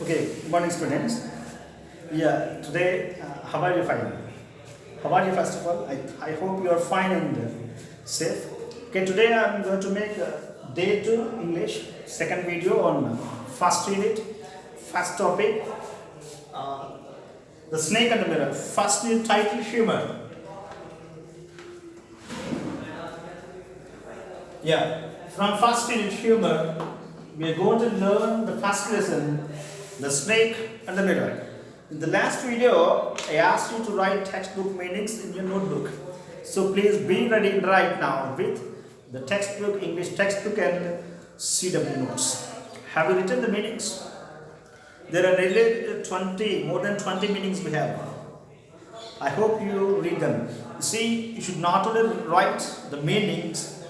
Okay, good morning, students. Yeah, today, how are you fine? How are you, first of all? I hope you are fine and safe. Okay, today I am going to make day 2 English, second video on first unit, first topic, uh, the snake and the mirror. First unit title, humor. Yeah, from first unit humor, we are going to learn the first lesson, the snake and the mirror. In the last video, I asked you to write textbook meanings in your notebook. So please be ready right now with the textbook, English textbook and CW notes. Have you written the meanings? There are really more than 20 meanings we have. I hope you read them. See, you should not only write the meanings,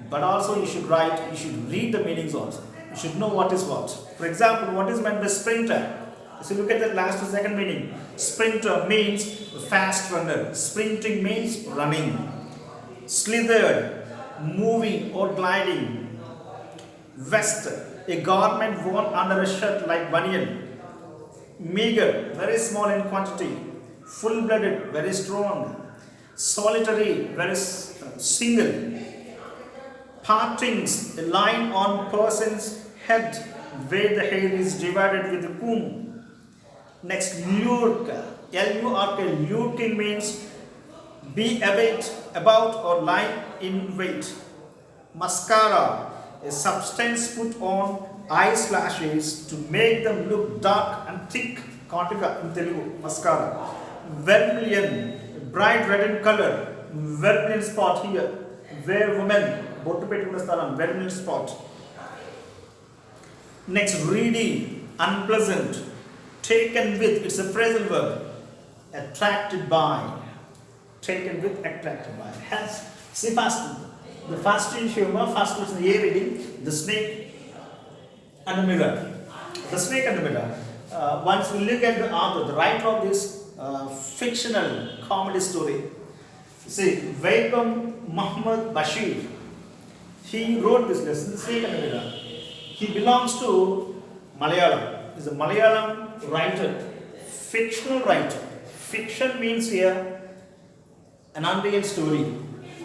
but also you should read the meanings also. You should know what is what. For example, what is meant by sprinter? So look at the last and second meaning. Sprinter means fast runner. Sprinting means running. Slithered, moving or gliding. Vest, a garment worn under a shirt like banyan. Meager, very small in quantity. Full-blooded, very strong. Solitary, very single. Partings, a line on person's head where the hair is divided with the comb. Next, lurk, L-U-R-K, lurking means be about or lie in wait. Mascara, a substance put on eyelashes to make them look dark and thick. Kantika in Telugu, mascara. Vermilion, bright red in color. Vermilion spot here, where women vermilion spot. Next, reedy, unpleasant, taken with, it's a phrasal verb. Attracted by, taken with, attracted by. Hence, see first, the first in humor, first is the A reading, the snake and the mirror. The snake and the mirror. Once we look at the author, the writer of this fictional comedy story, see, Vaikom Muhammad Bashir, he wrote this lesson, the snake and the mirror. He belongs to Malayalam. He is a Malayalam writer, fictional writer. Fiction means here an unreal story,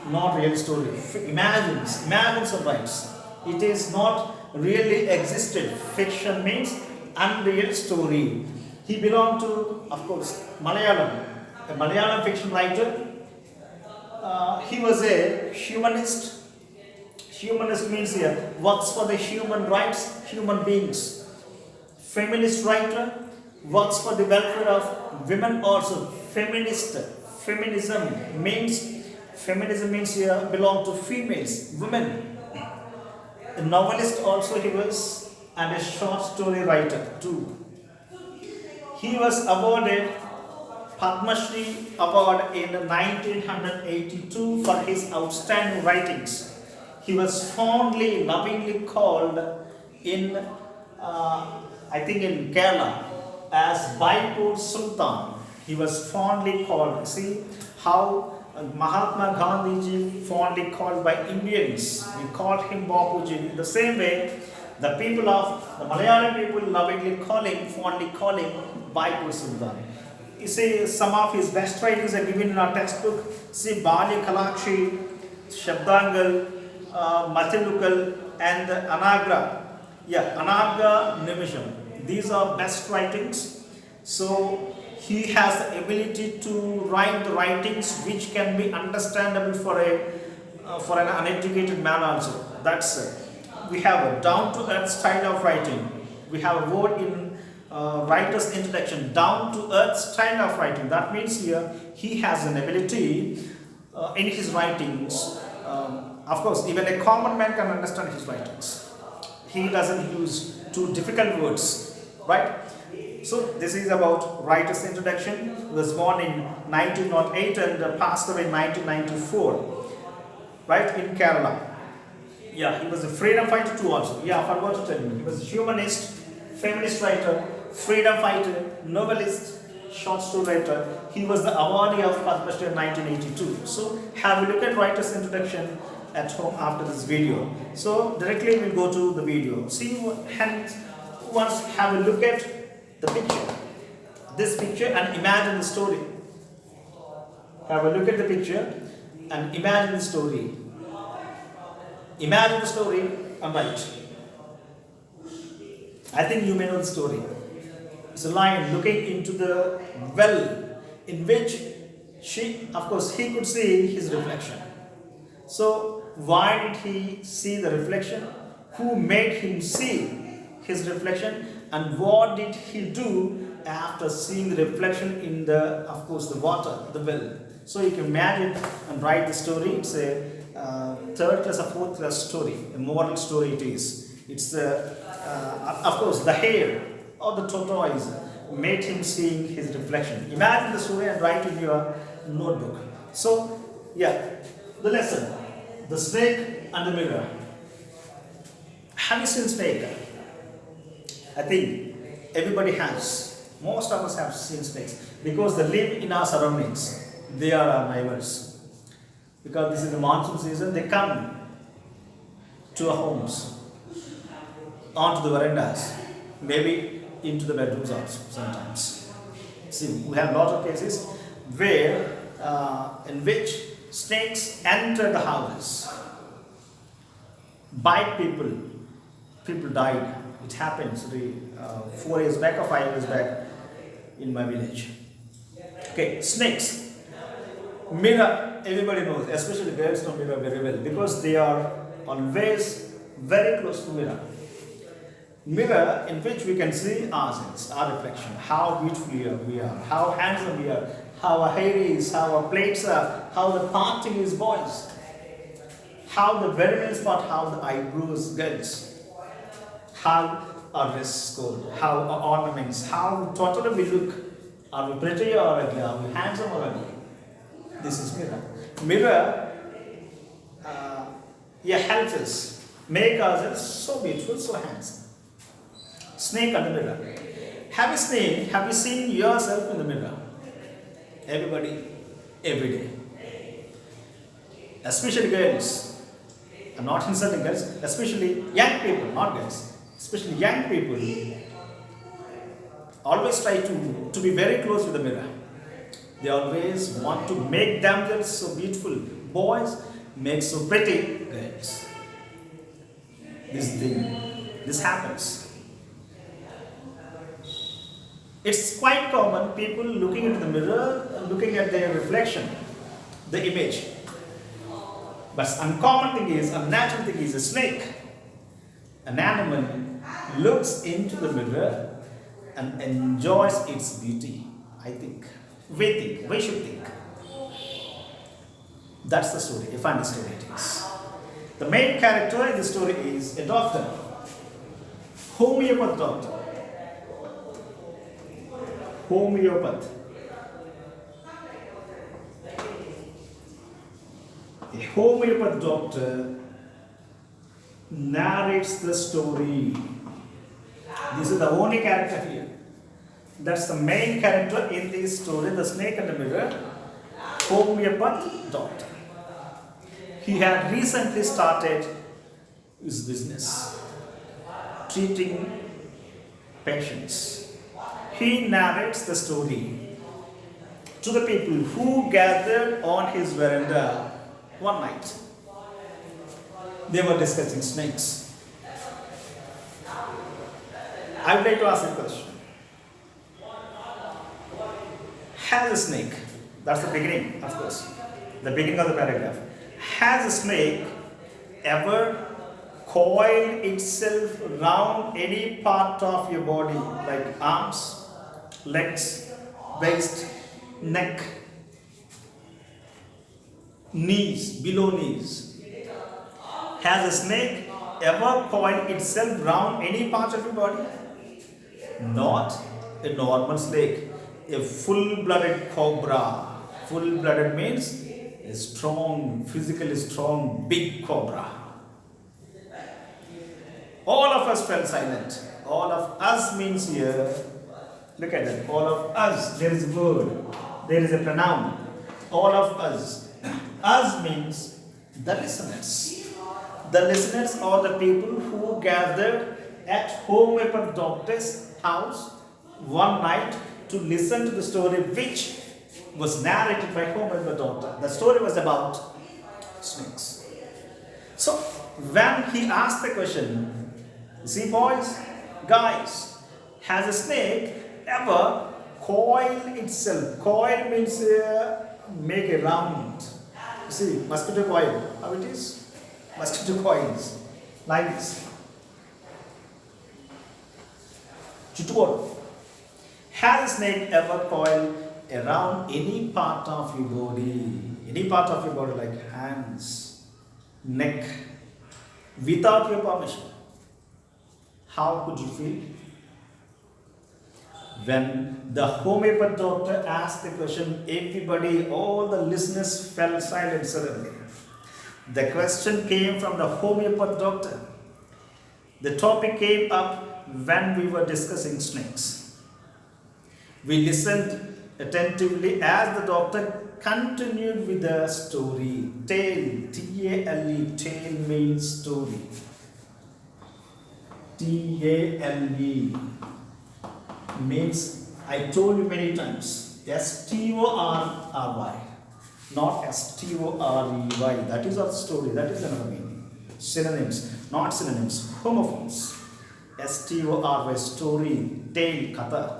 not real story. Imagines and writes. It is not really existed. Fiction means unreal story. He belonged to, of course, Malayalam, a Malayalam fiction writer. He was a humanist. Humanist means here works for the human rights, human beings. Feminist writer works for the welfare of women also. Feminist. Feminism means here belong to females, women. A novelist also he was, and a short story writer too. He was awarded Padma Shri Award in 1982 for his outstanding writings. He was fondly, lovingly called in, I think in Kerala, as Baipur Sultan. He was fondly called. See how Mahatma Gandhi fondly called by Indians. We called him Bapuji. In the same way, the people of the Malayalam people lovingly fondly calling Baipur Sultan. You see, some of his best writings are given in our textbook. See, Bali Kalakshi, Shabdangal, Mathilukal, and Anagra. Yeah, Anaga Nimisham. These are best writings. So, he has the ability to write the writings which can be understandable for an uneducated man also. That's it. We have a down-to-earth style of writing. We have a word in writer's introduction, down-to-earth style of writing. That means here he has an ability in his writings. Of course, even a common man can understand his writings. He doesn't use too difficult words, right? So this is about writer's introduction. He was born in 1908 and passed away in 1994, right, in Kerala. Yeah, he was a freedom fighter too also. Yeah, I forgot to tell you. He was a humanist, feminist writer, freedom fighter, novelist, short story writer. He was the awardee of Padma Shri in 1982. So have a look at writer's introduction at home after this video. So directly we'll go to the video. See, hence once have a look at the picture, this picture, and imagine the story. Have a look at the picture and imagine the story. Imagine the story and write. I think you may know the story. It's a lion looking into the well in which of course, he could see his reflection. So, why did he see the reflection? Who made him see his reflection? And what did he do after seeing the reflection in the, of course, the water, the well? So, you can imagine and write the story. It's a third class or fourth class story, a moral story it is. It's the, of course, the hare or the tortoise made him seeing his reflection. Imagine the story and write in your notebook. So, yeah, the lesson, the snake and the mirror. Have you seen snake? I think everybody has. Most of us have seen snakes because they live in our surroundings. They are our neighbors. Because this is the monsoon season, they come to our homes, onto the verandas, maybe into the bedrooms also sometimes. See, we have lots of cases where, in which snakes enter the houses, bite people, people died. It happens 4 years back or 5 years back in my village. Okay, snakes. Mirror, everybody knows, especially girls know mirror very well because they are always very close to mirror. Mirror in which we can see ourselves, our reflection, how beautiful we are, how handsome we are, how our hair is, how our plates are, how the parting is boys, how the very part, how the eyebrows girls, how our dress code, how our ornaments, how totally we look. Are we pretty or ugly? Are we handsome or ugly? This is mirror. Mirror helps us make ourselves so beautiful, so handsome. Snake and the mirror. Have you seen yourself in the mirror? Everybody, every day. Especially girls. I'm not insulting girls, especially young people, not girls. Especially young people always try to be very close with the mirror. They always want to make themselves so beautiful. Boys make so pretty girls. This happens. It's quite common, people looking into the mirror and looking at their reflection, the image. But uncommon thing is, unnatural thing is a snake. An animal looks into the mirror and enjoys its beauty, I think. We should think. That's the story, a funny story it is. The main character in the story is a doctor, homeopath doctor. Homeopath. A homeopath doctor narrates the story. This is the only character here. That's the main character in this story, the snake and the mirror, homeopath doctor. He had recently started his business, treating patients. He narrates the story to the people who gathered on his veranda one night. They were discussing snakes. I would like to ask a question. Has a snake, that's the beginning, of course, the beginning of the paragraph. Has a snake ever coiled itself around any part of your body, like arms, legs, waist, neck, knees, below knees? Has a snake ever coiled itself around any part of your body? Not a normal snake, a full-blooded cobra. Full-blooded means a strong, physically strong, big cobra. All of us fell silent. All of us means here, look at that, all of us, there is a word, there is a pronoun. All of us. Us means the listeners. The listeners are the people who gathered at homeopath doctor's house one night to listen to the story which was narrated by Homer the doctor. The story was about snakes. So when he asked the question, see boys, guys, has a snake ever coiled itself? Coil means make a round. See, mosquito coil, how it is? Mosquito coils, like this. Chuttukodu. Has a snake ever coiled around any part of your body? Any part of your body like hands, neck, without your permission? How could you feel? When the homeopath doctor asked the question, everybody, all the listeners fell silent suddenly. The question came from the homeopath doctor. The topic came up when we were discussing snakes. We listened attentively as the doctor continued with the story. Tale, T-A-L-E, tale means story. T-A-L-E means, I told you many times, S-T-O-R-R-Y, not S-T-O-R-E-Y. That is our story, that is another meaning. Synonyms, not synonyms, homophones. S-T-O-R-Y, story, tale, katha.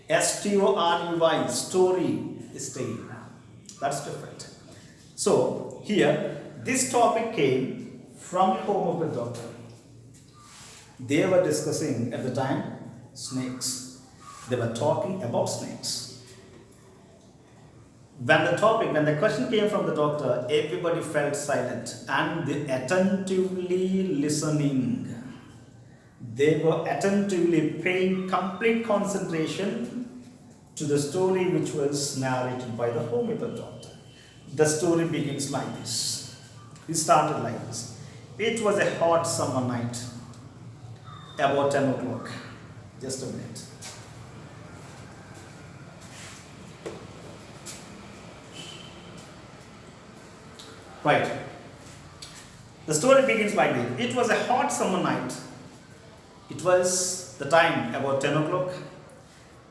S-T-O-R-E-Y, story is tale. That's different. So, here, this topic came from homeopathy doctor. They were discussing at the time snakes. They were talking about snakes. When the question came from the doctor, everybody felt silent and they attentively listening. They were attentively paying complete concentration to the story which was narrated by the homeopathy doctor. The story begins like this. It started like this. It was a hot summer night, about 10 o'clock. Just a minute. Right. The story begins like this. It was a hot summer night. It was the time about 10 o'clock.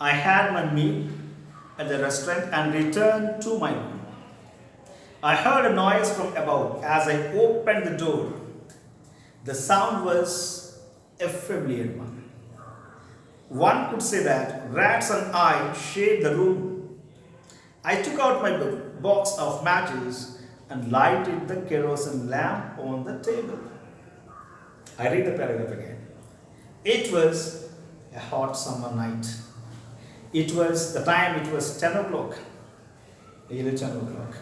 I had my meal at the restaurant and returned to my room. I heard a noise from above as I opened the door. The sound was a familiar one. One could say that rats and I shared the room. I took out my box of matches and lighted the kerosene lamp on the table. I read the paragraph again. It was a hot summer night. It was the time, it was 10 o'clock. Nearly 10 o'clock.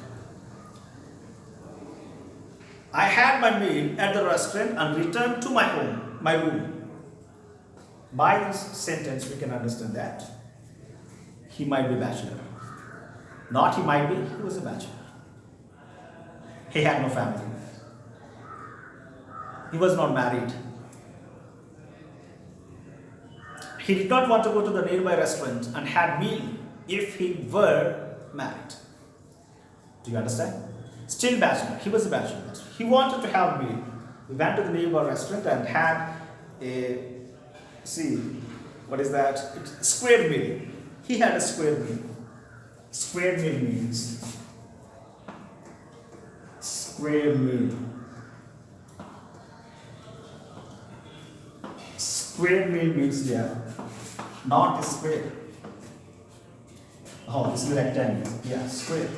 I had my meal at the restaurant and returned to my room. By this sentence, we can understand that he might be a bachelor. Not he might be, he was a bachelor. He had no family. He was not married. He did not want to go to the nearby restaurant and had meal if he were married. Do you understand? Still bachelor. He was a bachelor. He wanted to have meal. He went to the nearby restaurant and had a, see, what is that? It's square meal. He had a square meal. Square meal means square meal. Square meal means, yeah, not square. Oh, this is rectangle. Yeah, square.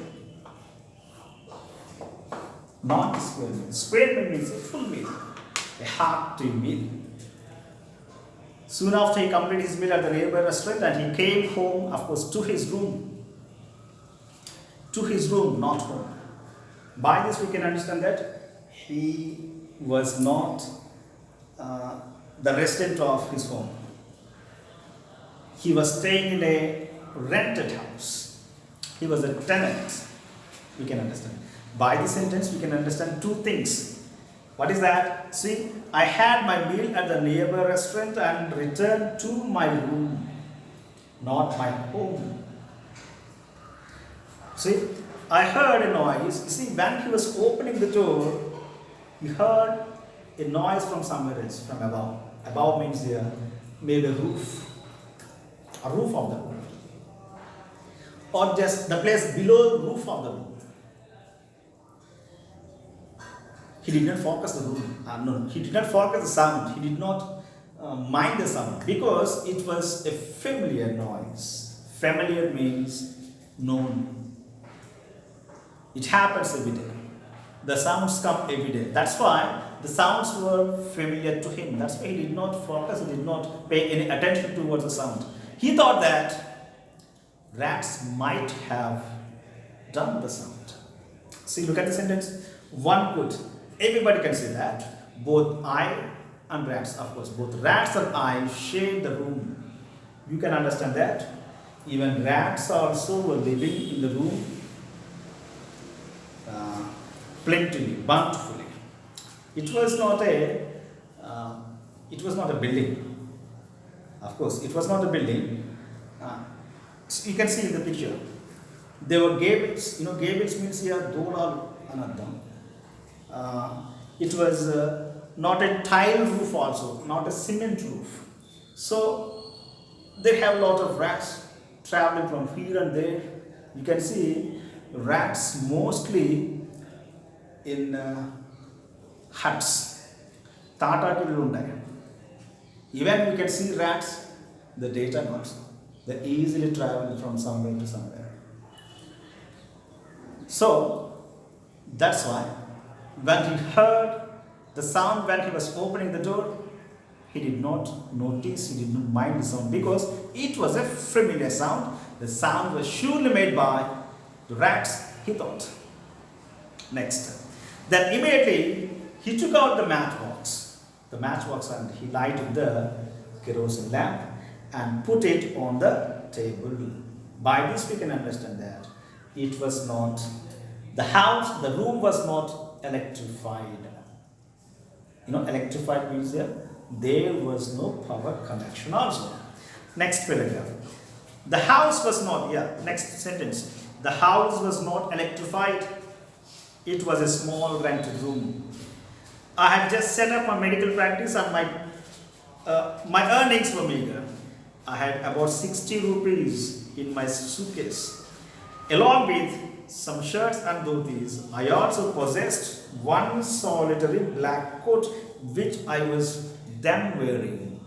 Not square meal. Square meal means a full meal, a hearty meal. Soon after he completed his meal at the nearby restaurant and he came home, of course, to his room. To his room, not home. By this we can understand that he was not the resident of his home. He was staying in a rented house. He was a tenant. We can understand. By this sentence, we can understand two things. What is that? See, I had my meal at the nearby restaurant and returned to my room, not my home. See, I heard a noise. You see, when he was opening the door, he heard a noise from somewhere else, from above. Above means here, maybe a roof. a roof of the room, or just the place below the roof of the room. He did not focus the room. No, he did not focus the sound. He did not mind the sound because it was a familiar noise. Familiar means known. It happens every day. The sounds come every day. That's why the sounds were familiar to him. That's why he did not focus, he did not pay any attention towards the sound. He thought that rats might have done the sound. See, look at the sentence. One could. Everybody can say that. Both I and rats, of course, both rats and I shared the room. You can understand that. Even rats also were living in the room plentifully, bountifully. It was not a building. Of course, it was not a building. So you can see in the picture. There were gables. You know, gables means here doral anadam. It was not a tile roof also, not a cement roof. So they have a lot of rats traveling from here and there. You can see rats mostly in huts. Even we can see rats the daytime also. They easily travel from somewhere to somewhere. So that's why when he heard the sound when he was opening the door, he did not notice, he did not mind the sound because it was a familiar sound. The sound was surely made by the rats, he thought. Next. Then immediately he took out the matchbox. And he lighted the kerosene lamp and put it on the table. By this we can understand that it was not, the room was not electrified. You know, electrified means there was no power connection also. Next paragraph. The house was not, next sentence. The house was not electrified. It was a small rented room. I had just set up my medical practice and my earnings were meager. I had about 60 rupees in my suitcase. Along with some shirts and dhotis, I also possessed one solitary black coat which I was then wearing.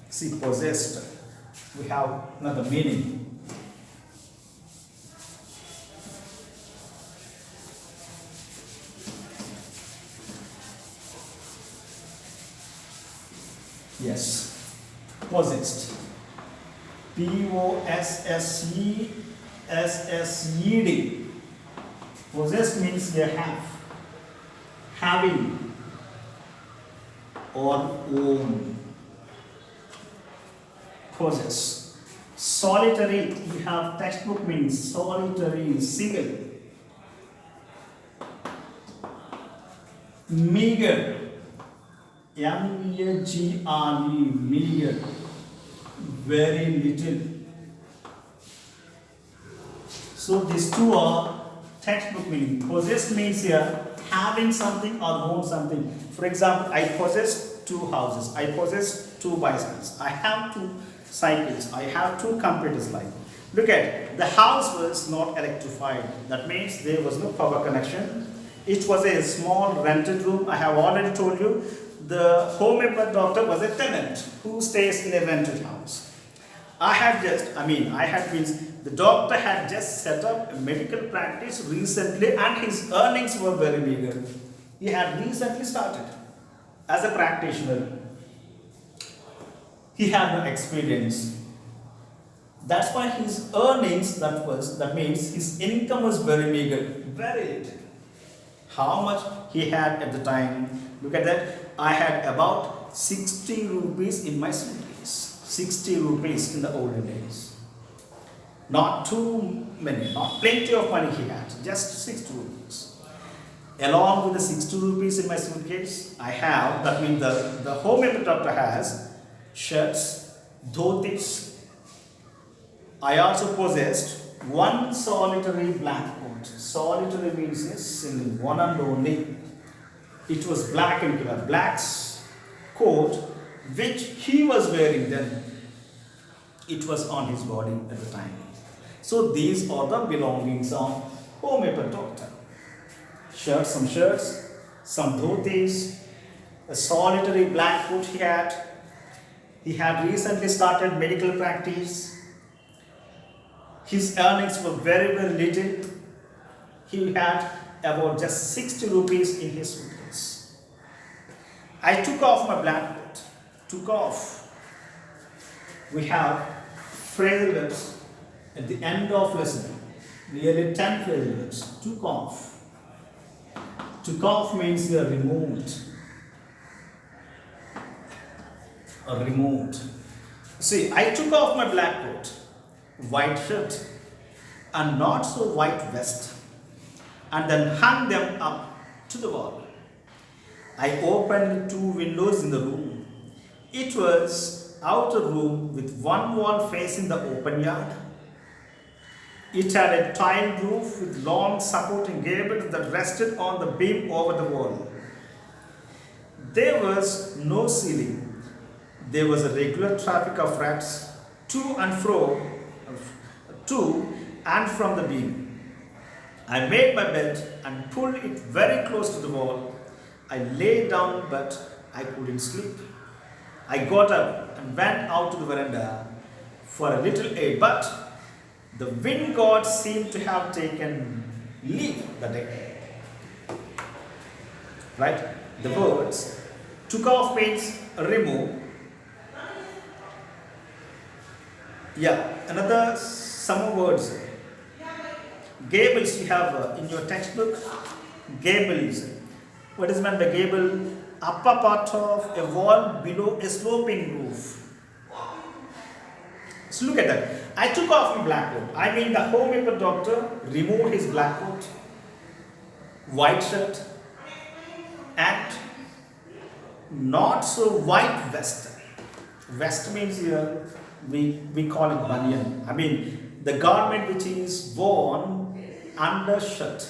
See, possessed. We have another meaning. Yes, possessed. Possessed. Possessed means you have, having, or own. Possess. Solitary, you have textbook means solitary, single. Meager. M-E-A-G-R-E, meager, very little. So these two are textbook meaning. Possessed means here having something or own something. For example, I possess 2 houses, I possess 2 bicycles, I have 2 cycles, I have 2 computers like. Look at, the house was not electrified. That means there was no power connection. It was a small rented room. I have already told you. The home member doctor was a tenant who stays in a rented house. The doctor had just set up a medical practice recently and his earnings were very meager. He had recently started as a practitioner. He had no experience. That's why his earnings, that means his income was very meager, very little. How much he had at the time? Look at that. I had about 60 rupees in my suitcase. 60 rupees in the olden days. Not too many, not plenty of money he had, just 60 rupees. Along with the 60 rupees in my suitcase, I have, that means the home doctor has shirts, dhotis. I also possessed one solitary black coat. Solitary means a single, one and only. It was black in color, black coat which he was wearing then. It was on his body at the time. So these are the belongings of homeopath doctor. Some shirts, some dhotis, a solitary black coat he had. He had recently started medical practice. His earnings were very, very little. He had about just 60 rupees in his suitcase. I took off my black coat. Took off. We have phrasal verbs at the end of lesson. Nearly 10 phrasal verbs. Took off. Took off means they are removed. Or removed. See, I took off my black coat, white shirt, and not so white vest, and then hung them up to the wall. I opened 2 windows in the room. It was outer room with one wall facing the open yard. It had a tiled roof with long supporting gables that rested on the beam over the wall. There was no ceiling. There was a regular traffic of rats to and from the beam. I made my bed and pulled it very close to the wall. I lay down, but I couldn't sleep. I got up and went out to the veranda for a little air, but the wind god seemed to have taken leave that day. Right? The words took off means remove. Yeah, another some words. Gables you have in your textbook. Gables. What is meant by gable? Upper part of a wall below a sloping roof. So look at that. I took off my black coat. I mean the homeopath doctor removed his black coat, white shirt, and not so white vest. Vest means here we call it banyan. I mean the garment which is worn under shirt,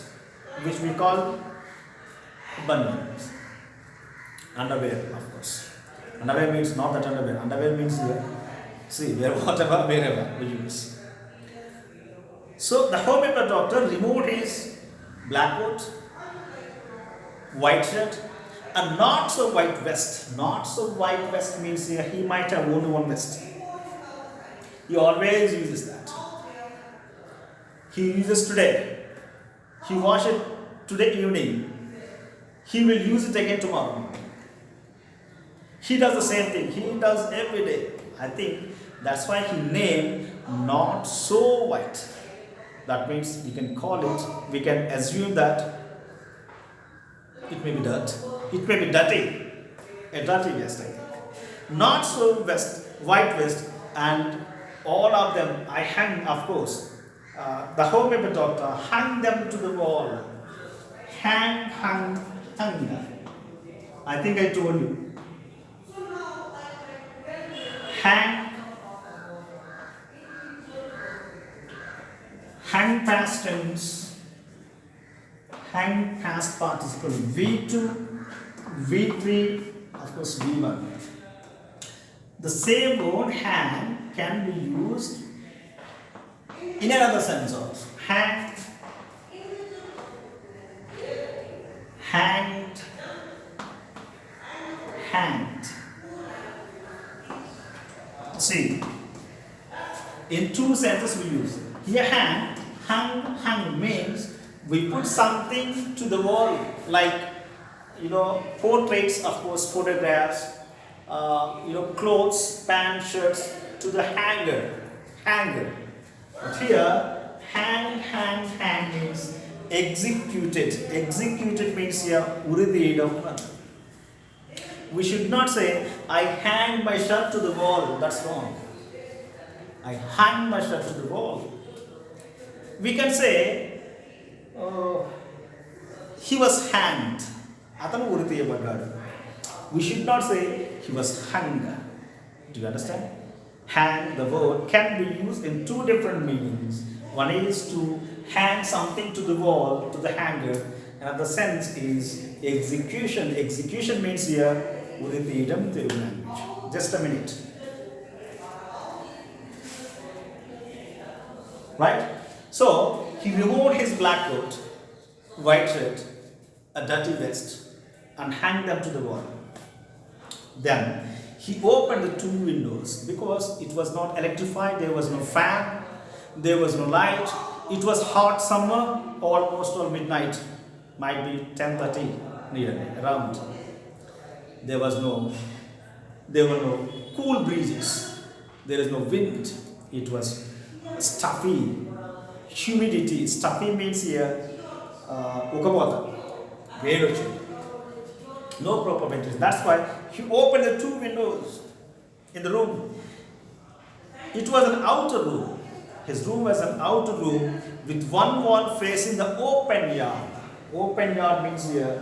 which we call banyan. Underwear, of course. Underwear means not that underwear. Underwear means here. See, whatever, wherever we use. So the homeopath doctor removed his black coat, white shirt, and not so white vest. Not so white vest means here he might have only one vest. He always uses that. He uses today. He wash it today evening. He will use it again tomorrow. He does the same thing. He does every day. I think that's why he named not so white. That means we can call it, we can assume that it may be dirt. It may be dirty. A dirty vest, I think. Not so vest, white vest, and all of them I hang, of course. The homeopath doctor hung them to the wall. Hang. I think I told you. Hang past tense, hang past participle V2, V3, of course V1. The same word hang can be used in another sense also. Hang, hanged, hanged. See, in 2 senses we use. Here hung means we put something to the wall, like portraits, of course, photographs, clothes, pants, shirts to the hanger. But here hang means executed. Executed means here urididam. We should not say I hang my shirt to the wall. That's wrong. I hang my shirt to the wall. We can say he was hanged. We should not say he was hung. Do you understand? Hang, the word, can be used in 2 different meanings. One is to hang something to the wall, to the hanger. Another sense is execution. Execution means here Urididam Telugu language. Just a minute. Right? So he removed his black coat, white shirt, a dirty vest, and hung them to the wall. Then he opened the two windows because it was not electrified, there was no fan, there was no light. It was hot summer, almost all midnight, might be 10:30 nearly around. There was no, there were no cool breezes. There is no wind. It was stuffy, humidity. Stuffy means here, ukabota, no proper ventilation. That's why he opened the two windows in the room. It was an outer room. His room was an outer room with one wall facing the open yard. Open yard means here,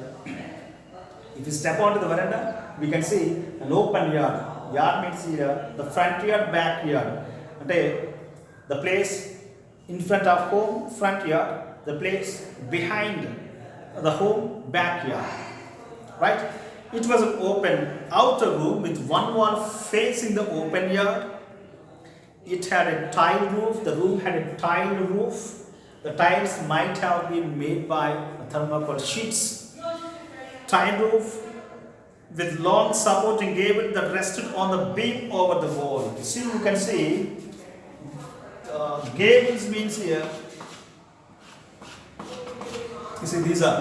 if you step onto the veranda, we can see an open yard. Yard means here the front yard, back yard. The place in front of home, front yard. The place behind the home, back yard. Right? It was an open outer room with one wall facing the open yard. It had a tile roof. The room had a tile roof. The tiles might have been made by thermocol sheets. Tile roof with long supporting gable that rested on the beam over the wall. See, you can see gables means here. You see, these are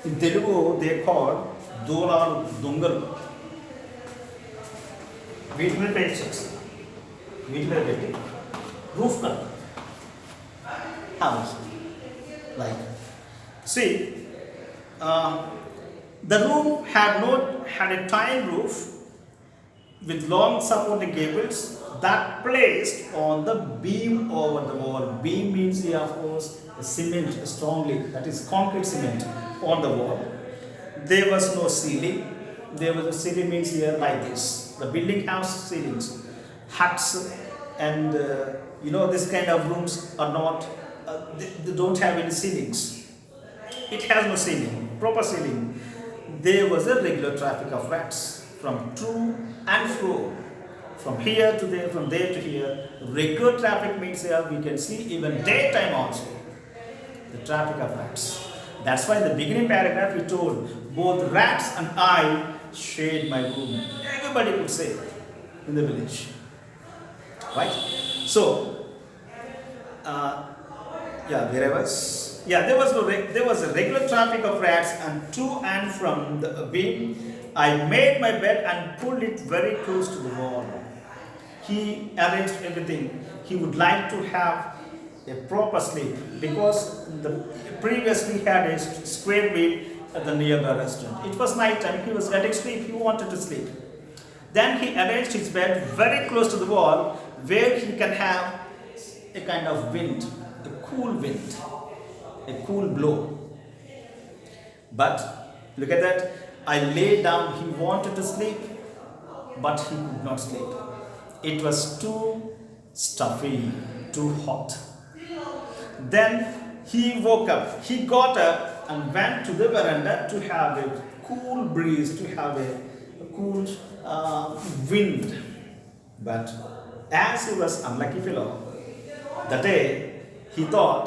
in Telugu they call Dolalu Dungalu. వీటి మీద paint చేస్తాం, వీటి మీద పెట్టి roof కడతాం house like see the room had a tile roof with long supporting gables that placed on the beam over the wall. Beam means here of course cement strongly, that is concrete cement on the wall. There was no ceiling. There was a ceiling means here like this. The building house ceilings, huts, and this kind of rooms are not. They don't have any ceilings. It has no ceiling, proper ceiling. There was a regular traffic of rats from to and fro, from here to there, from there to here. Regular traffic means here we can see even daytime also. The traffic of rats. That's why in the beginning paragraph we told both rats and I shared my room. Everybody could say in the village, right? So, there was a regular traffic of rats and to and from the beam. I made my bed and pulled it very close to the wall. He arranged everything. He would like to have a proper sleep because previously had a square bed at the nearby restaurant. It was night time. He was getting sleep. He wanted to sleep. Then he arranged his bed very close to the wall where he can have a kind of wind, a cool wind, a cool blow. But look at that. I lay down. He wanted to sleep, but he could not sleep. It was too stuffy, too hot. Then he woke up. He got up and went to the veranda to have a cool breeze, to have a cool wind. But as he was unlucky fellow, that day he thought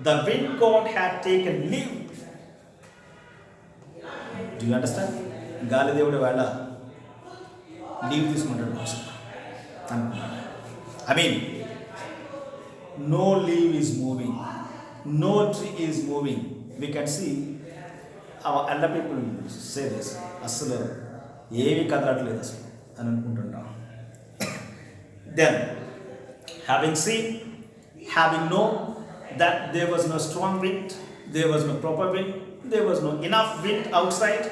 the wind god had taken leave. Do you understand? Gali Devudu valla leave తీసుకుంటాడు అనుకున్నాడు. I mean, no leaf is moving, no tree is moving. We can see our elder people say this. అసలు ఏవి కదలట్లేదు అసలు అని అనుకుంటున్నాం. Then, having seen, having known that there was no strong wind, there was no proper wind, there was no enough wind outside,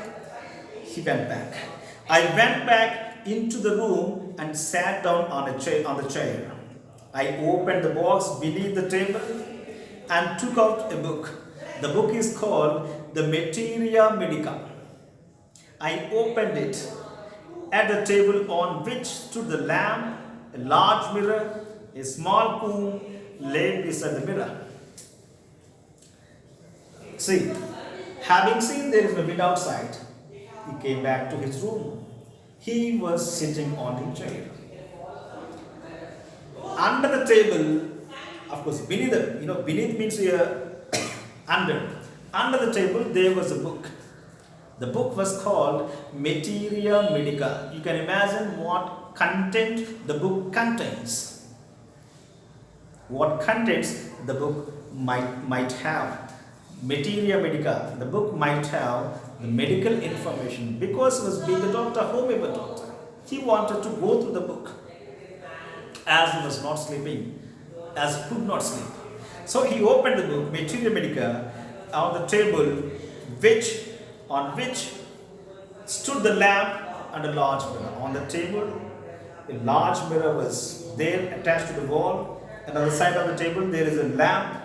he went back. I went back into the room and sat down on the chair. I opened the box beneath the table and took out a book. The book is called the Materia Medica. I opened it. At the table on which stood the lamp, a large mirror, a small comb lay beside the mirror. See, having seen there is no wind outside, he came back to his room. He was sitting on the chair. under the table, of course, beneath the, beneath means under. Under the table there was a book. The book was called Materia Medica. You can imagine what content the book contains. What contents the book might have. Materia Medica. The book might have the medical information, because he was being a doctor, homeopathy doctor. He wanted to go through the book, as he was not sleeping, as he could not sleep. So he opened the book, Materia Medica, on the table, on which stood the lamp and a large mirror. On the table, a large mirror was there attached to the wall. And on the side of the table, there is a lamp.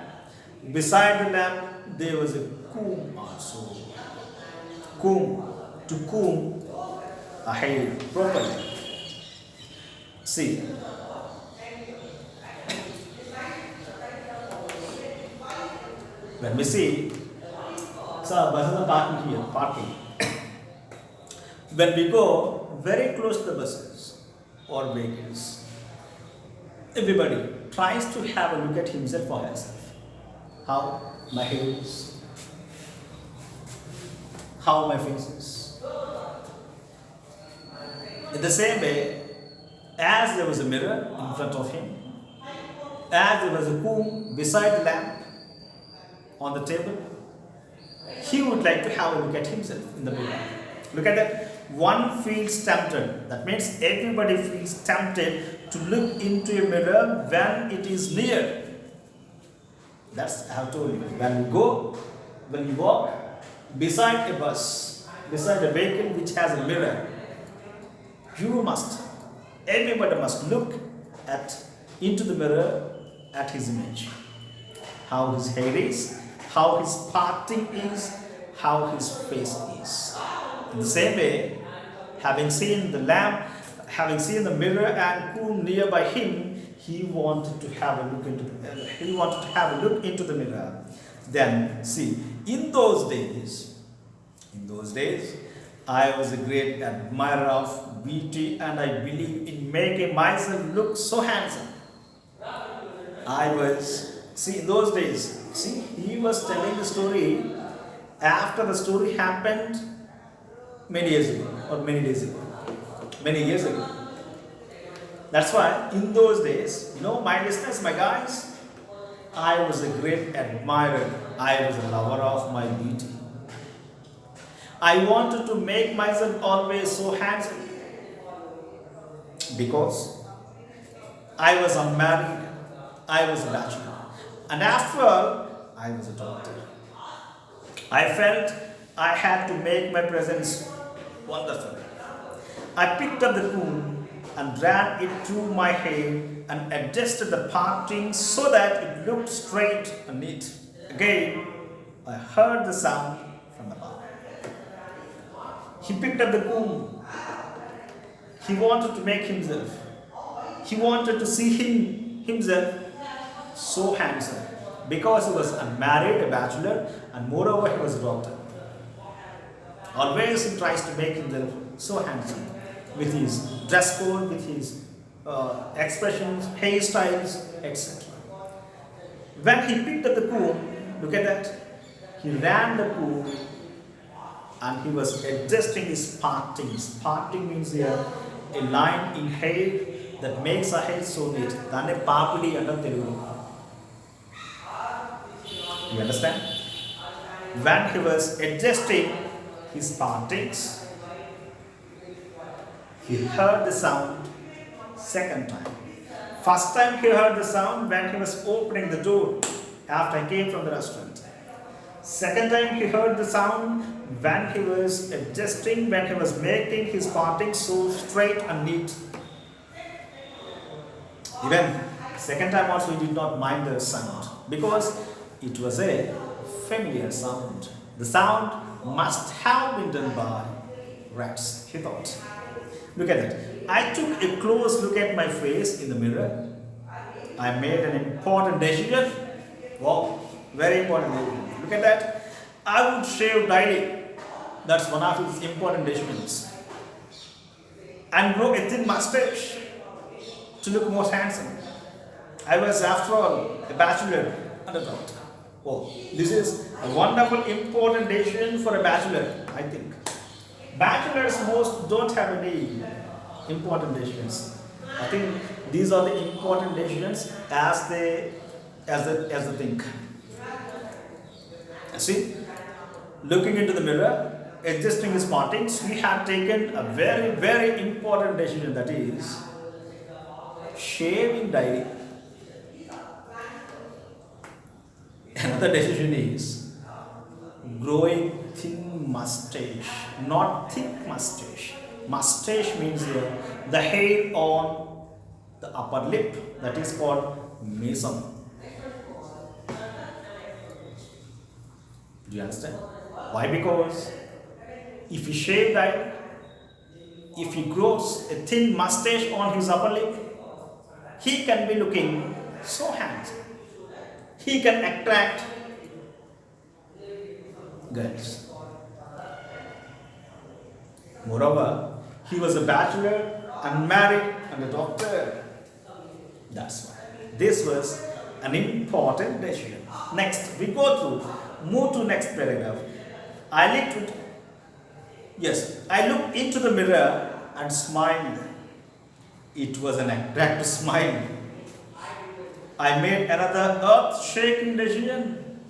Beside the lamp, there was a comb also. Comb, to comb a hair properly. See, when we see, so buses are parking here, parking. When we go very close to the buses or vehicles, everybody tries to have a look at himself or herself. How my hair is, how my face is. In the same way, as there was a mirror in front of him, as there was a comb beside the lamp on the table, he would like to have a look at himself in the mirror. Look at that. One feels tempted. That means everybody feels tempted to look into a mirror when it is near. That's I have told you. When you walk beside a bus, beside a vehicle which has a mirror, everybody must look into the mirror at his image. How his hair is, how his parting is, how his face is. In the same way, having seen the lamp, having seen the mirror and comb nearby him, he wanted to have a look into the mirror. Then see, in those days, I was a great admirer of beauty, and I believe in making myself look so handsome. In those days, he was telling the story after the story happened many years ago or many days ago, many years ago. That's why in those days, my listeners, my guys, I was a great admirer. I was a lover of my beauty. I wanted to make myself always so handsome because I was unmarried, I was a bachelor, and after all, I was a doctor. I felt I had to make my presence wonderful. I picked up the comb and ran it through my hair and adjusted the parting so that it looked straight and neat. Again, I heard the sound from above. He picked up the comb. He wanted to make himself. He wanted to see himself so handsome because he was unmarried, a bachelor, and moreover he was a doctor. Always he tries to make himself so handsome with his dress code, with his expressions, hairstyles, etc. When he picked up the comb, look at that, he ran the comb and he was adjusting his partings. Parting means here a line in hair that makes a hair so neat. Dane papudi under Telugu. You understand? When he was adjusting his partings, he heard the sound second time. First time he heard the sound when he was opening the door after he came from the restaurant. Second time he heard the sound when he was adjusting, when he was making his partings so straight and neat. Even second time also he did not mind the sound because it was a familiar sound. The sound must have been done by rats, he thought. Look at that. I took a close look at my face in the mirror. I made an important decision. Wow, very important decision. Look at that. I would shave daily. That's one of his important decisions. And grow a thin mustache to look more handsome. I was, after all, a bachelor and a doctor. Oh, this is a wonderful, important decision for a bachelor, I think. Bachelors most don't have any important decisions. I think these are the important decisions as they think. See, looking into the mirror, adjusting his partings, we have taken a very, very important decision, that is shaving daily. Another decision is growing thin mustache, not thick mustache. Mustache means the hair on the upper lip, that is called meson. Do you understand? Why? Because if he shave that, if he grows a thin mustache on his upper lip, he can be looking so handsome. He can attract girls. Moreover, he was a bachelor, unmarried, and a doctor. That's why. This was an important decision. Next, we go through, move to next paragraph. I looked into the mirror and smiled. It was an attractive smile. I made another earth-shaking decision.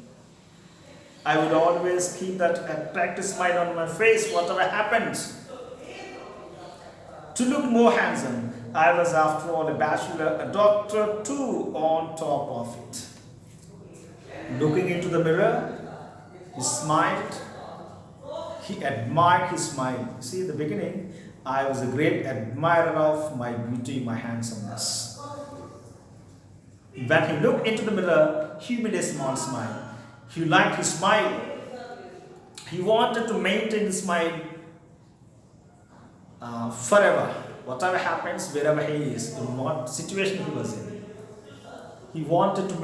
I would always keep that attractive smile on my face, whatever happens. To look more handsome, I was, after all, a bachelor, a doctor too, on top of it. Looking into the mirror, he smiled. He admired his smile. See, in the beginning, I was a great admirer of my beauty, my handsomeness. When he looked into the mirror, he made a small smile. He liked his smile. He wanted to maintain the smile forever. Whatever happens, wherever he is, in what situation he was in, he wanted to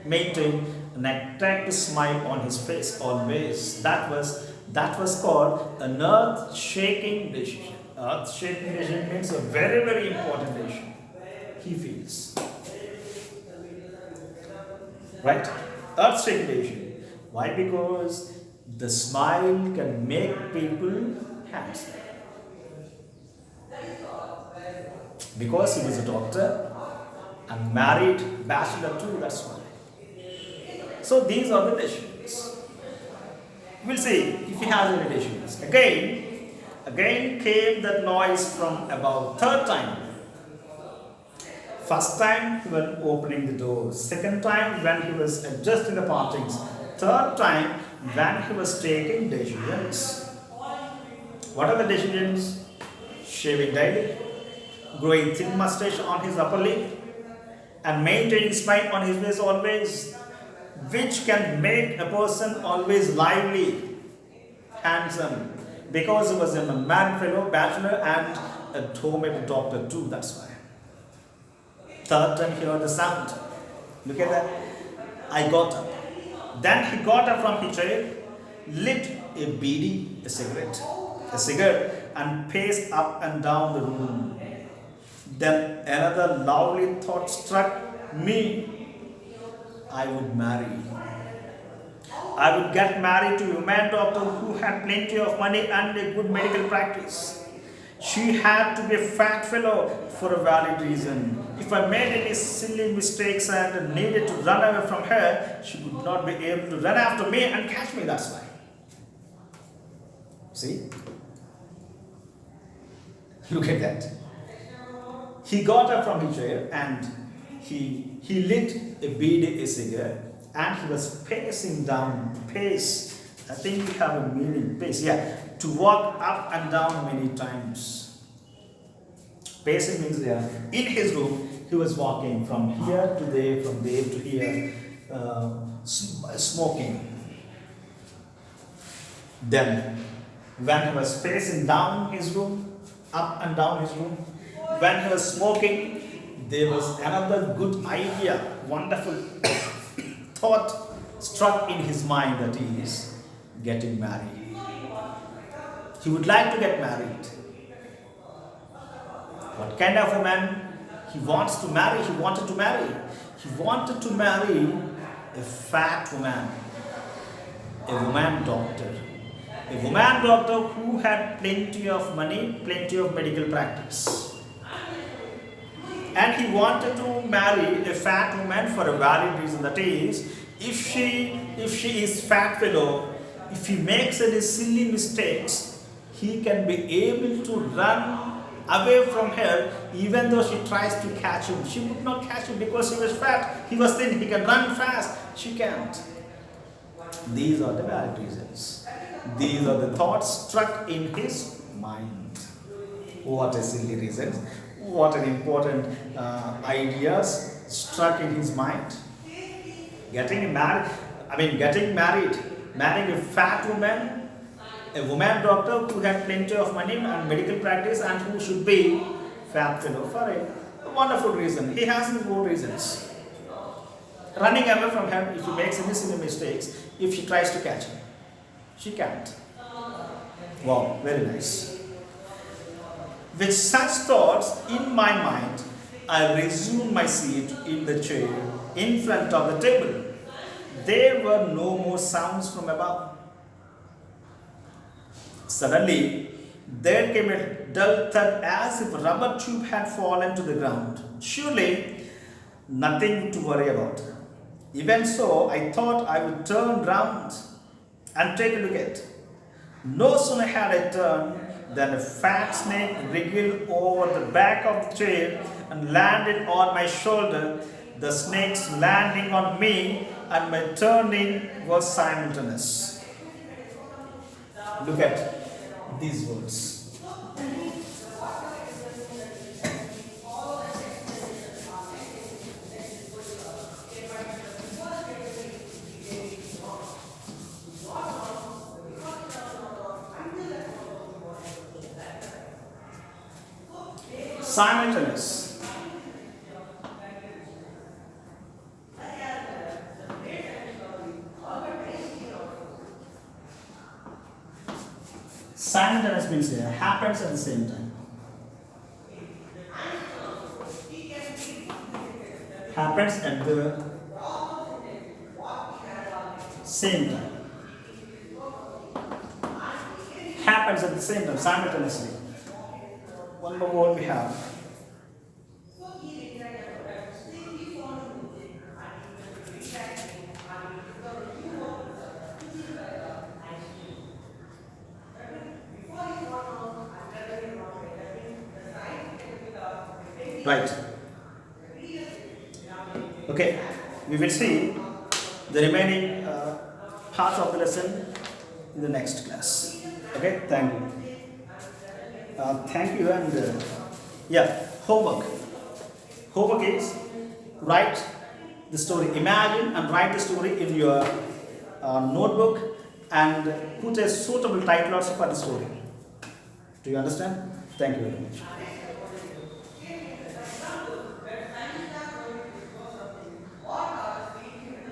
maintain an attractive smile on his face always. That was called an earth-shaking decision. Earth-shaking decision means a very, very important decision, he feels. Right? Earth-shaking decision. Why? Because the smile can make people handsome. Because he was a doctor and married, bachelor too, that's why. So these are the decisions. We'll see if he has any decisions. Again came that noise from above. Third time. First time when opening the door. Second time when he was adjusting the partings. Third time when he was taking decisions. What are the decisions? Shaving daily, growing thin mustache on his upper lip, and maintaining smile on his face always, which can make a person always lively, handsome, because he was a married fellow, bachelor, and a homemade doctor too, that's why. Third time he heard the sound. Look at that. I got up. Then he got up from his chair, lit a beedi, a cigarette, and paced up and down the room. Then another lovely thought struck me. I would marry. I would get married to a man doctor who had plenty of money and a good medical practice. She had to be a fat fellow for a valid reason. If I made any silly mistakes and needed to run away from her, she would not be able to run after me and catch me, that's why. See? Look at that. He got up from his chair and he lit a cigarette, and he was pacing down. Pace, I think we have a meaning. Pace, yeah. To walk up and down many times. Pacing means in his room, he was walking from here to there, from there to here, smoking. Then, when he was pacing down his room, up and down his room, when he was smoking, there was another good idea, wonderful thought struck in his mind, that he is getting married. He would like to get married. What kind of a man He wanted to marry a fat woman, a woman doctor who had plenty of money, plenty of medical practice. And he wanted to marry a fat woman for a valid reason. That is, if she is fat fellow, if he makes any silly mistakes, he can be able to run away from her even though she tries to catch him. She would not catch him because he was fat, he was thin, he can run fast. She can't. These are the valid reasons. These are the thoughts struck in his mind. What a silly reasons. What an important ideas struck in his mind. Getting married, marrying a fat woman, a woman doctor who had plenty of money and medical practice and who should be fat fellow for a wonderful reason. He has his own reasons. Running away from her if he makes any silly mistakes, if she tries to catch him. She can't. Wow, very nice. With such thoughts in my mind, I resumed my seat in the chair in front of the table. There were no more sounds from above. Suddenly, there came a dull thud as if a rubber tube had fallen to the ground. Surely, nothing to worry about. Even so, I thought I would turn round and take a look at. No sooner had I turned than a fat snake wriggled over the back of the chair and landed on my shoulder. The snake's landing on me and my turning was simultaneous. Look at these words. Simultaneous. Simultaneous means it happens at the same time. Happens at the same time. Happens at the same time, simultaneously. One more word we have. Right. Okay. We will see the remaining parts of the lesson in the next class. Okay. Thank you. Thank you and homework. Homework is write the story. Imagine and write the story in your notebook and put a suitable title also for the story. Do you understand? Thank you very much.